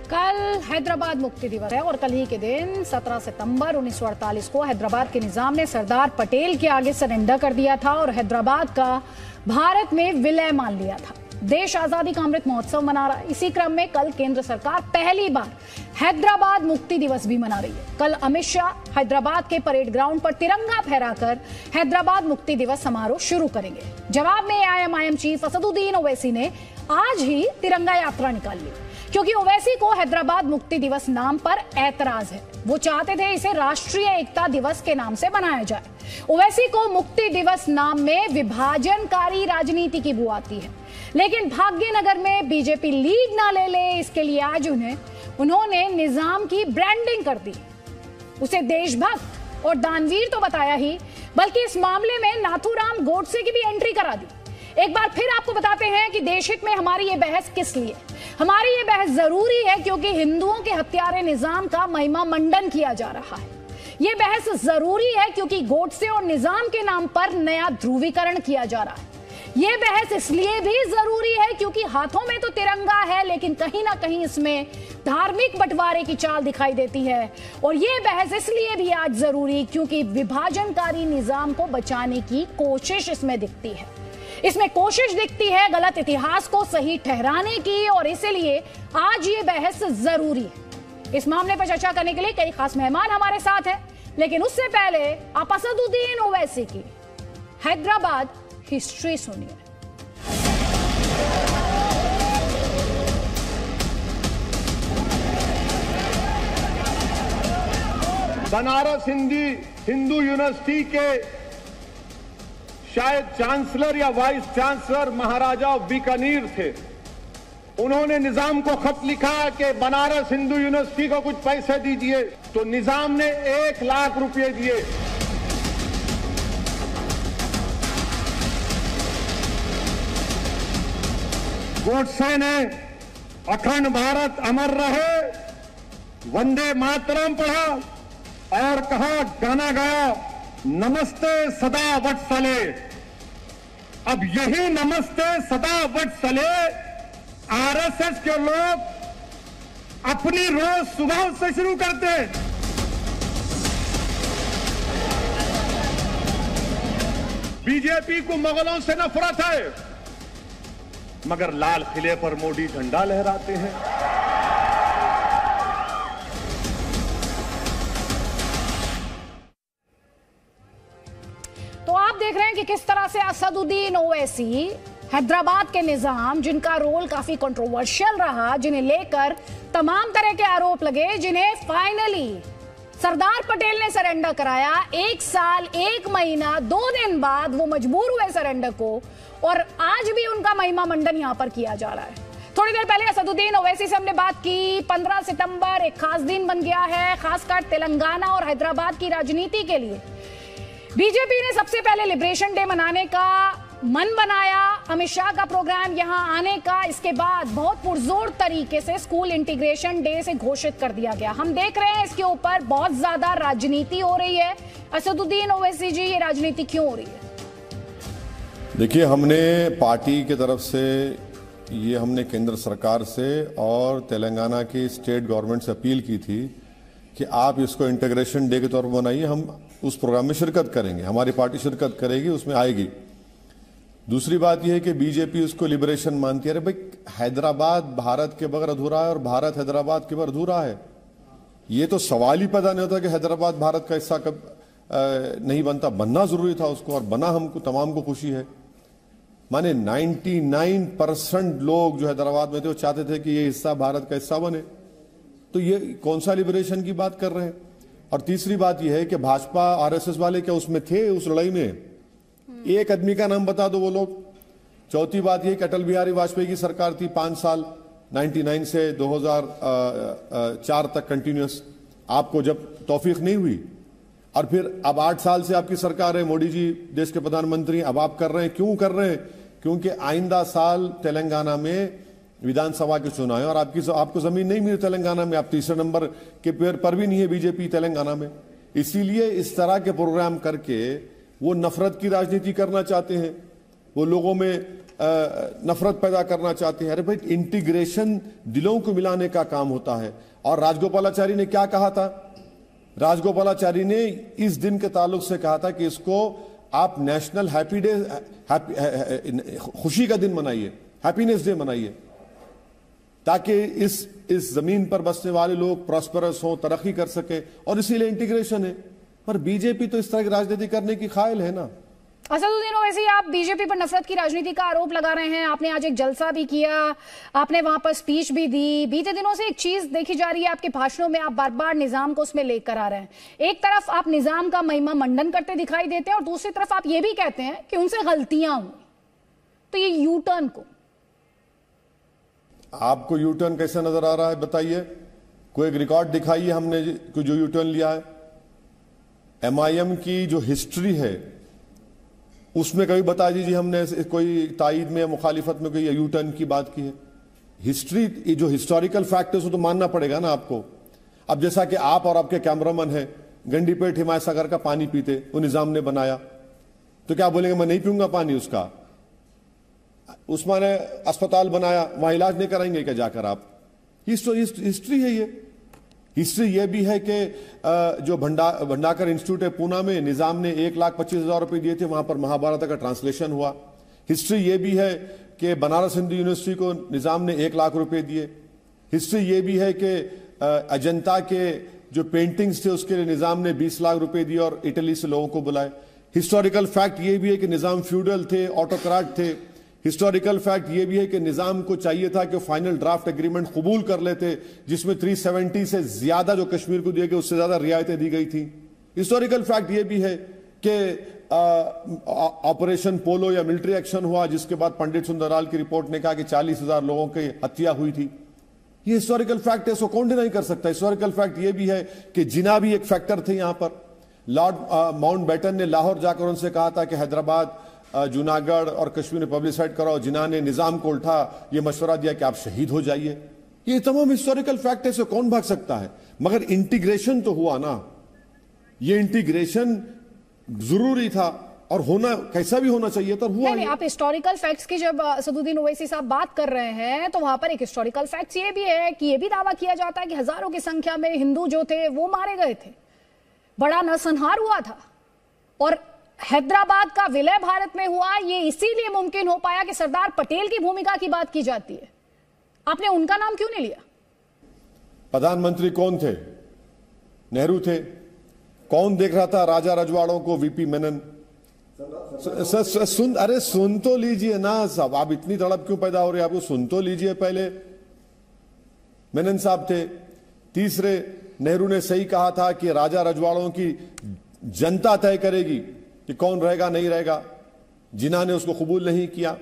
कल हैदराबाद मुक्ति दिवस है और कल ही के दिन 17 सितंबर 1948 को हैदराबाद के निजाम ने सरदार पटेल के आगे सरेंडर कर दिया था और हैदराबाद का भारत में विलय मान लिया था। देश आजादी का अमृत महोत्सव मना रहा है। इसी क्रम में कल केंद्र सरकार पहली बार हैदराबाद मुक्ति दिवस भी मना रही है। कल अमित शाह हैदराबाद के परेड ग्राउंड पर तिरंगा फहराकर हैदराबाद मुक्ति दिवस समारोह शुरू करेंगे। जवाब में AIM चीफ असदुद्दीन ओवैसी ने आज ही तिरंगा यात्रा निकाल ली, क्योंकि ओवैसी को हैदराबाद मुक्ति दिवस नाम पर ऐतराज है। वो चाहते थे इसे राष्ट्रीय एकता दिवस के नाम से बनाया जाए। ओवैसी को मुक्ति दिवस नाम में विभाजनकारी राजनीति की बू आती है, लेकिन भाग्यनगर में बीजेपी लीड ना ले ले, इसके लिए आज उन्होंने निजाम की ब्रांडिंग कर दी। उसे देशभक्त और दानवीर तो बताया ही, बल्कि इस मामले में नाथूराम गोडसे की भी एंट्री करा दी। एक बार फिर आपको बताते हैं कि देशहित में हमारी ये बहस किस लिए। हमारी ये बहस जरूरी है क्योंकि हिंदुओं के हत्यारे निजाम का महिमा मंडन किया जा रहा है। ये बहस जरूरी है क्योंकि गोडसे और निजाम के नाम पर नया ध्रुवीकरण किया जा रहा है। ये बहस इसलिए भी जरूरी है क्योंकि हाथों में तो तिरंगा है, लेकिन कहीं ना कहीं इसमें धार्मिक बंटवारे की चाल दिखाई देती है। और ये बहस इसलिए भी आज जरूरी क्योंकि विभाजनकारी निजाम को बचाने की कोशिश इसमें दिखती है। इसमें कोशिश दिखती है गलत इतिहास को सही ठहराने की, और इसीलिए आज ये बहस जरूरी है। इस मामले पर चर्चा करने के लिए कई खास मेहमान हमारे साथ हैं, लेकिन उससे पहले आप असदुद्दीन ओवैसी की हैदराबाद हिस्ट्री सुनिए। बनारस हिंदू यूनिवर्सिटी के शायद चांसलर या वाइस चांसलर महाराजा बीकानेर थे। उन्होंने निजाम को खत लिखा कि बनारस हिंदू यूनिवर्सिटी को कुछ पैसे दीजिए, तो निजाम ने 1 लाख रुपए दिए। गोडसे ने अखंड भारत अमर रहे, वंदे मातरम पढ़ा और कहा, गाना गाया, नमस्ते सदा वत्सले। अब यही नमस्ते सदा वत्सले आरएसएस के लोग अपनी रोज सुबह से शुरू करते। बीजेपी को मुगलों से नफरत है, मगर लाल किले पर मोदी झंडा लहराते हैं। तो आप देख रहे हैं कि किस तरह से असदुद्दीन ओवैसी हैदराबाद के निजाम, जिनका रोल काफी कंट्रोवर्शियल रहा, जिन्हें लेकर तमाम तरह के आरोप लगे, जिन्हें फाइनली सरदार पटेल ने सरेंडर कराया 1 साल 1 महीना 2 दिन बाद वो मजबूर हुए सरेंडर को, और आज भी उनका महिमा मंडन यहां पर किया जा रहा है। थोड़ी देर पहले असदुद्दीन ओवैसी से हमने बात की। 15 सितंबर एक खास दिन बन गया है, खासकर तेलंगाना और हैदराबाद की राजनीति के लिए। बीजेपी ने सबसे पहले लिबरेशन डे मनाने का मन बनाया, अमित शाह का प्रोग्राम यहां आने का, इसके बाद बहुत पुरजोर तरीके से स्कूल इंटीग्रेशन डे से घोषित कर दिया गया। हम देख रहे हैं इसके ऊपर बहुत ज्यादा राजनीति हो रही है। असदुद्दीन ओवैसी जी, ये राजनीति क्यों हो रही है? देखिए, हमने पार्टी की तरफ से हमने केंद्र सरकार से और तेलंगाना की स्टेट गवर्नमेंट से अपील की थी कि आप इसको इंटीग्रेशन डे के तौर पर मनाइए। हम उस प्रोग्राम में शिरकत करेंगे, हमारी पार्टी शिरकत करेगी, उसमें आएगी। दूसरी बात यह है कि बीजेपी उसको लिबरेशन मानती है। अरे भाई, हैदराबाद भारत के बगैर अधूरा है और भारत हैदराबाद के बगैर अधूरा है। ये तो सवाल ही पैदा नहीं होता कि हैदराबाद भारत का हिस्सा कब नहीं बनता। बनना जरूरी था उसको, और बना, हमको तमाम को खुशी है। माने 99% लोग जो हैदराबाद में थे वो चाहते थे कि ये हिस्सा भारत का हिस्सा बने। तो ये कौन सा लिबरेशन की बात कर रहे हैं? और तीसरी बात यह है कि भाजपा आरएसएस वाले क्या उसमें थे, उस लड़ाई में? एक आदमी का नाम बता दो वो लोग। चौथी बात यह कि अटल बिहारी वाजपेयी की सरकार थी 5 साल, 99 से 2004 तक कंटिन्यूअस। आपको जब तौफीक नहीं हुई, और फिर अब 8 साल से आपकी सरकार है, मोदी जी देश के प्रधानमंत्री, अब आप कर रहे हैं। क्यों कर रहे हैं? क्योंकि आइंदा साल तेलंगाना में विधानसभा के चुनाव है और आपको जमीन नहीं मिली तेलंगाना में। आप तीसरे नंबर के पेड़ पर भी नहीं है बीजेपी तेलंगाना में। इसीलिए इस तरह के प्रोग्राम करके वो नफरत की राजनीति करना चाहते हैं। वो लोगों में नफरत पैदा करना चाहते हैं। अरे भाई, इंटीग्रेशन दिलों को मिलाने का काम होता है। और राजगोपालाचारी ने क्या कहा था? राजगोपालाचारी ने इस दिन के ताल्लुक से कहा था कि इसको आप नेशनल हैप्पी डे, खुशी का दिन मनाइए, हैप्पीनेस डे मनाइए, ताकि इस जमीन पर बसने वाले लोग प्रॉस्परस हों, तरक्की कर सके, और इसीलिए इंटीग्रेशन है। पर बीजेपी तो इस तरह की राजनीति करने की कायल है ना। असदुद्दीन ओवैसी, आप बीजेपी पर नफरत की राजनीति का आरोप लगा रहे हैं। आपने आज एक जलसा भी किया, आपने वहां पर स्पीच भी दी। बीते दिनों से एक चीज देखी जा रही है आपके भाषणों में, आप बार बार निजाम को उसमें लेकर आ रहे हैं। एक तरफ आप निजाम का महिमा मंडन करते दिखाई देते हैं और दूसरी तरफ आप ये भी कहते हैं कि उनसे गलतियां हुई। तो ये यू टर्न को, आपको यू टर्न कैसा नजर आ रहा है बताइए? कोई एक रिकॉर्ड दिखाइए हमने जो यू टर्न लिया है। एमआईएम की जो हिस्ट्री है उसमें कभी बता दीजिए हमने कोई तायीद में या मुखालिफत में कोई यू टर्न की बात की है? हिस्ट्री, जो हिस्टोरिकल फैक्ट है उसको तो मानना पड़ेगा ना आपको। अब जैसा कि आप और आपके कैमरामैन हैं गंडीपेट हिमायत सागर का पानी पीते, वो निजाम ने बनाया, तो क्या बोलेंगे मैं नहीं पीऊंगा पानी उसका? उस्मान ने अस्पताल बनाया, वहां इलाज नहीं कराएंगे क्या जाकर आप? हिस्ट्री है ये। हिस्ट्री ये भी है कि जो भंडाकर इंस्टीट्यूट है पूना में, निजाम ने 1,25,000 रुपए दिए थे, वहां पर महाभारत का ट्रांसलेशन हुआ। हिस्ट्री ये भी है कि बनारस हिंदू यूनिवर्सिटी को निजाम ने 1 लाख रुपए दिए। हिस्ट्री ये भी है कि अजंता के जो पेंटिंग्स थे उसके लिए निजाम ने 20 लाख रुपए दिए और इटली से लोगों को बुलाए। हिस्टोरिकल फैक्ट ये भी है कि निजाम फ्यूडल थे, ऑटोक्राट थे। हिस्टोरिकल फैक्ट ये भी है कि निजाम को चाहिए था कि फाइनल ड्राफ्ट एग्रीमेंट कबूल कर लेते, जिसमें 370 से ज्यादा जो कश्मीर को दिए गए उससे ज्यादा रियायतें दी गई थी। हिस्टोरिकल फैक्ट ये भी है कि ऑपरेशन पोलो या मिलिट्री एक्शन हुआ, जिसके बाद पंडित सुंदरलाल की रिपोर्ट ने कहा कि 40,000 लोगों की हत्या हुई थी। ये हिस्टोरिकल फैक्ट है, इसको कौन डिनाई कर सकता है? हिस्टोरिकल फैक्ट ये भी है कि जिना भी एक फैक्टर थे यहां पर। लॉर्ड माउंटबेटन ने लाहौर जाकर उनसे कहा था कि हैदराबाद, जूनागढ़ और कश्मीर में पब्लिसाइड कराओ। जिना ने निजाम को उल्टा ये मशवरा दिया कि आप शहीद हो जाइए। ये तमाम हिस्टोरिकल फैक्ट है, से कौन भाग सकता है? मगर इंटीग्रेशन तो हुआ ना। ये इंटीग्रेशन जरूरी था और होना, कैसा भी होना चाहिए था, हुआ। नहीं, आप हिस्टोरिकल फैक्ट्स की जब असदुद्दीन ओवैसी साहब बात कर रहे हैं तो वहां पर एक हिस्टोरिकल फैक्ट्स ये भी है कि ये भी दावा किया जाता है कि हजारों की संख्या में हिंदू जो थे वो मारे गए थे, बड़ा नरसंहार हुआ था। और हैदराबाद का विलय भारत में हुआ, ये इसीलिए मुमकिन हो पाया कि सरदार पटेल की भूमिका की बात की जाती है। आपने उनका नाम क्यों नहीं लिया? प्रधानमंत्री कौन थे? नेहरू थे। कौन देख रहा था राजा रजवाड़ों को? वीपी मेनन। अरे सुन तो लीजिए ना साहब, आप इतनी तड़प क्यों पैदा हो रही है? आपको सुन तो लीजिए पहले। मेनन साहब थे। तीसरे, नेहरू ने सही कहा था कि राजा रजवाड़ों की जनता तय करेगी कि कौन रहेगा नहीं रहेगा। जिना ने उसको कबूल नहीं किया,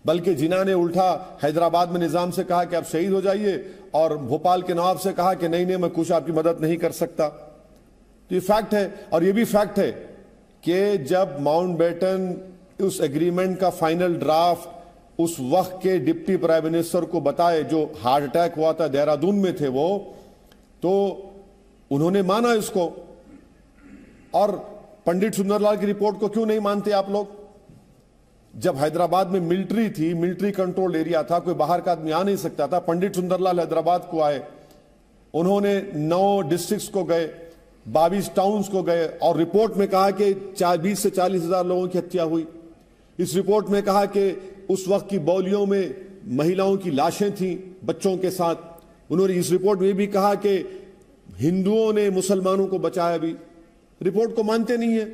बल्कि जिना ने उल्टा हैदराबाद में निजाम से कहा कि आप शहीद हो जाइए, और भोपाल के नवाब से कहा कि नहीं मैं कुछ आपकी मदद नहीं कर सकता। तो ये फैक्ट है। और ये भी फैक्ट है कि जब माउंटबेटन उस एग्रीमेंट का फाइनल ड्राफ्ट उस वक्त के डिप्टी प्राइम मिनिस्टर को बताए, जो हार्ट अटैक हुआ था, देहरादून में थे वो, तो उन्होंने माना इसको। और पंडित सुंदरलाल की रिपोर्ट को क्यों नहीं मानते आप लोग? जब हैदराबाद में मिलिट्री थी, मिलिट्री कंट्रोल एरिया था, कोई बाहर का आदमी आ नहीं सकता था। पंडित सुंदरलाल हैदराबाद को आए, उन्होंने 9 डिस्ट्रिक्ट्स को गए, 22 टाउन्स को गए, और रिपोर्ट में कहा कि 20 से 40,000 लोगों की हत्या हुई। इस रिपोर्ट में कहा कि उस वक्त की बौलियों में महिलाओं की लाशें थीं बच्चों के साथ। उन्होंने इस रिपोर्ट में भी कहा कि हिंदुओं ने मुसलमानों को बचाया भी। रिपोर्ट को मानते नहीं है।